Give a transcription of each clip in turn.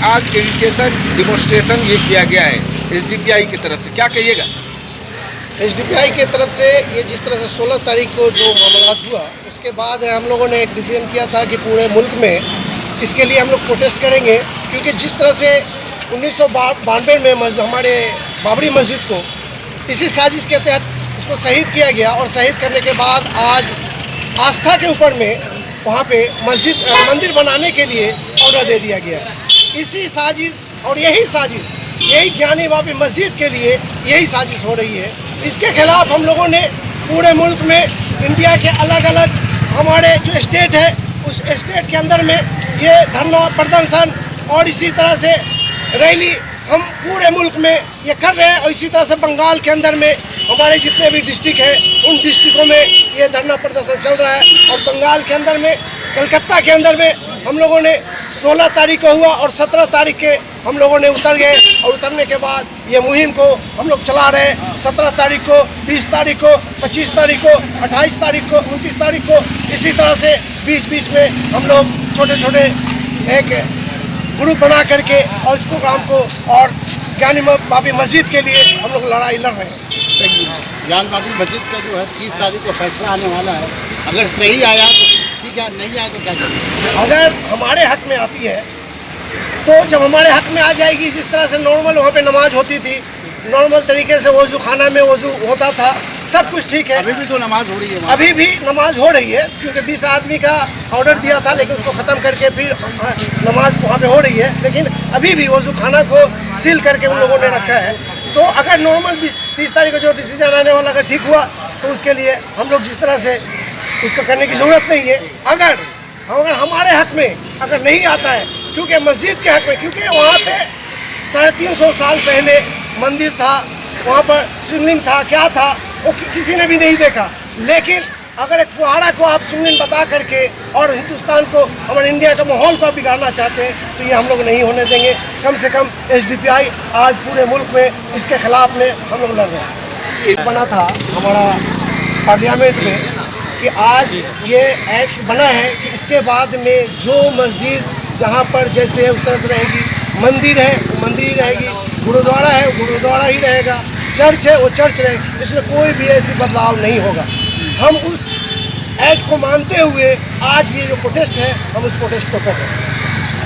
आज irritation demonstration ये किया गया है एसडीपीआई की तरफ से, क्या कहिएगा? एसडीपीआई की तरफ से ये जिस तरह से 16 तारीख को जो मामला हुआ उसके बाद हम लोगों ने एक डिसीजन किया था कि पूरे मुल्क में इसके लिए हम लोग प्रोटेस्ट करेंगे, क्योंकि जिस तरह से 1992 में हमारे बाबरी मस्जिद को इसी साजिश के तहत उसको शहीद किया गया और शहीद करने के बाद आज आस्था के ऊपर में वहाँ पे मंदिर बनाने के लिए ऑर्डर दे दिया गया। इसी साजिश और यही ज्ञानी बाबरी मस्जिद के लिए यही साजिश हो रही है। इसके खिलाफ हम लोगों ने पूरे मुल्क में इंडिया के अलग अलग हमारे जो स्टेट है उस स्टेट के अंदर में ये धरना प्रदर्शन और इसी तरह से रैली हम पूरे मुल्क में ये कर रहे हैं। और इसी तरह से बंगाल के अंदर में हमारे जितने भी डिस्ट्रिक्ट हैं उन डिस्ट्रिक्टों में ये धरना प्रदर्शन चल रहा है। और बंगाल के अंदर में कलकत्ता के अंदर में हम लोगों ने 16 तारीख को हुआ और 17 तारीख के हम लोगों ने उतर गए और उतरने के बाद ये मुहिम को हम लोग चला रहे हैं। 17 तारीख को, 20 तारीख को, 25 तारीख को, 28 तारीख को, 29 तारीख को, इसी तरह से बीच में हम लोग छोटे छोटे एक ग्रुप बना करके और इस प्रोग्राम को और ज्ञानी बाबरी मस्जिद के लिए हम लोग लड़ाई लड़ रहे हैं। ज्ञानी बाबरी मस्जिद का जो है 30 तारीख को फैसला आने वाला है, अगर सही आया तो ठीक है, नहीं आया तो क्या करेंगे? अगर हमारे हक में आती है तो जब हमारे हक में आ जाएगी, जिस तरह से नॉर्मल वहाँ पे नमाज होती थी, नॉर्मल तरीके से वज़ू खाना में वज़ू होता था, सब कुछ ठीक है। अभी भी तो नमाज हो रही है, अभी भी नमाज हो रही है, क्योंकि 20 आदमी का ऑर्डर दिया था लेकिन उसको ख़त्म करके फिर नमाज वहाँ पे हो रही है। लेकिन अभी भी वज़ू खाना को सील करके उन लोगों ने रखा है। तो अगर नॉर्मल 30 तारीख को जो डिसीजन आने वाला अगर ठीक हुआ तो उसके लिए हम लोग जिस तरह से उसको करने की ज़रूरत नहीं है। अगर हमारे हक में अगर नहीं आता है, क्योंकि मस्जिद के हक में, क्योंकि वहाँ पे 350 साल पहले मंदिर था, वहाँ पर शिवलिंग था, क्या था वो किसी ने भी नहीं देखा। लेकिन अगर एक फुहारा को आप शिवलिंग बता करके और हिंदुस्तान को, हमारे इंडिया का माहौल को बिगाड़ना चाहते हैं तो ये हम लोग नहीं होने देंगे। कम से कम एसडीपीआई आज पूरे मुल्क में इसके खिलाफ में हम लोग लड़ रहे हैं। बना था हमारा पार्लियामेंट में कि आज ये एक्ट बना है कि इसके बाद में जो मस्जिद जहाँ पर जैसे है उस तरह से रहेगी, मंदिर है वो मंदिर ही रहेगी, गुरुद्वारा है वो गुरुद्वारा ही रहेगा, चर्च है वो चर्च रहेगी, इसमें कोई भी ऐसी बदलाव नहीं होगा। हम उस एक्ट को मानते हुए आज ये जो प्रोटेस्ट है हम उस प्रोटेस्ट को कर रहे हैं,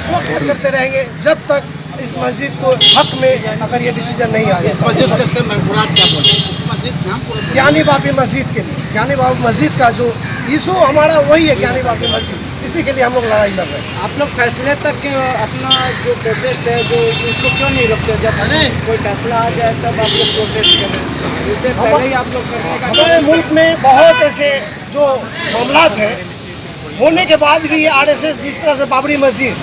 वो करते रहेंगे जब तक इस मस्जिद को हक में अगर ये डिसीजन नहीं आ जाए। ज्ञानी बाबरी मस्जिद के लिए, ज्ञानी बाबरी मस्जिद का जो इशू हमारा वही है, ज्ञानी बाबरी मस्जिद, इसी के लिए हम लोग लड़ाई लड़ रहे हैं। आप लोग फैसले तक अपना जो प्रोटेस्ट है जो उसको क्यों नहीं रखते? जब कोई फैसला आ जाए तब आप लोग प्रोटेस्ट करें, इससे पहले ही आप लोग करने का। हमारे मुल्क में बहुत ऐसे जो मामलात हैं होने के बाद भी आरएसएस जिस तरह से बाबरी मस्जिद,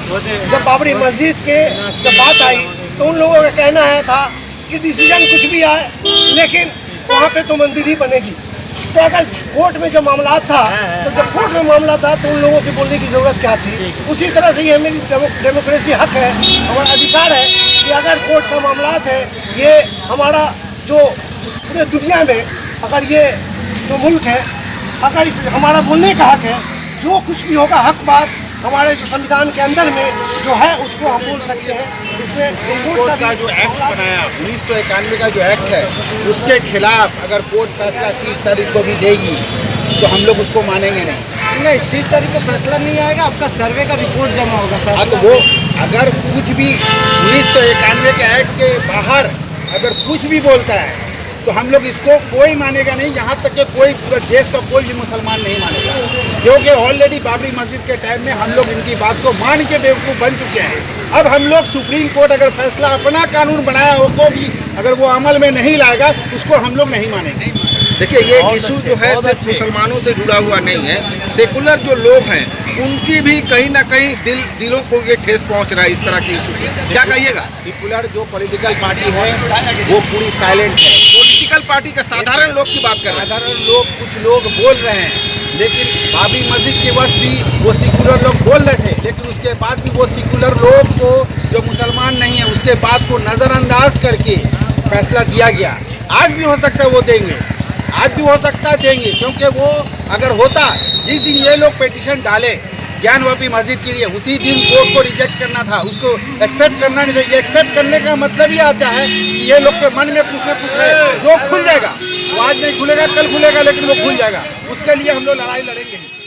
जब बाबरी मस्जिद के जब बात आई तो उन लोगों का कहना है था कि डिसीजन कुछ भी आए लेकिन वहाँ पे तो मंदिर ही बनेगी। तो अगर कोर्ट में जब मामला था तो जब कोर्ट में मामला था तो उन लोगों की बोलने की ज़रूरत क्या थी? उसी तरह से ये मेरी डेमोक्रेसी हक है, हमारा अधिकार है कि अगर कोर्ट का मामला है, ये हमारा जो पूरे दुनिया में अगर ये जो मुल्क है, अगर इस हमारा बोलने का हक है, जो कुछ भी होगा हक बात हमारे जो संविधान के अंदर में जो है उसको हम बोल सकते हैं। इसमें कोर्ट का जो एक्ट बनाया 1991 का जो एक्ट है उसके खिलाफ अगर कोर्ट फैसला 30 तारीख को भी देगी तो हम लोग उसको मानेंगे नहीं। 30 तारीख को फैसला नहीं आएगा, आपका सर्वे का रिपोर्ट जमा होगा। तो वो अगर कुछ भी 1991 के एक्ट के बाहर अगर कुछ भी बोलता है तो हम लोग इसको कोई मानेगा नहीं, यहाँ तक कि कोई पूरे देश का कोई भी मुसलमान नहीं मानेगा, क्योंकि ऑलरेडी बाबरी मस्जिद के टाइम में हम लोग इनकी बात को मान के बेवकूफ़ बन चुके हैं। अब हम लोग सुप्रीम कोर्ट अगर फैसला अपना कानून बनाया हो तो भी अगर वो अमल में नहीं लाएगा उसको हम लोग नहीं मानेंगे। देखिए ये इशू जो है सिर्फ मुसलमानों से जुड़ा हुआ नहीं है, सेकुलर जो लोग हैं उनकी भी कहीं ना कहीं दिलों को ये ठेस पहुंच रहा है इस तरह की इशू। क्या कहिएगा? सेकुलर जो पॉलिटिकल पार्टी है वो पूरी साइलेंट है। पॉलिटिकल पार्टी का साधारण लोग की बात कर रहे हैं, साधारण लोग कुछ लोग बोल रहे हैं, लेकिन बाबरी मस्जिद के वक्त भी वो सेकुलर लोग बोल रहे थे, लेकिन उसके बाद भी वो सेकुलर लोग को जो मुसलमान नहीं है उसके बात को नज़रअंदाज करके फैसला दिया गया। आज भी हो सकता है वो देंगे, आज भी हो सकता है देंगे, क्योंकि वो अगर होता जिस दिन ये लोग पिटीशन डाले ज्ञानवापी मस्जिद के लिए उसी दिन कोर्ट को रिजेक्ट करना था, उसको एक्सेप्ट करना नहीं था। एक्सेप्ट करने का मतलब ये आता है कि ये लोग के मन में कुछ न कुछ है जो खुल जाएगा। वो आज नहीं खुलेगा, कल खुलेगा, लेकिन वो खुल जाएगा। उसके लिए हम लोग लड़ाई लड़ेंगे।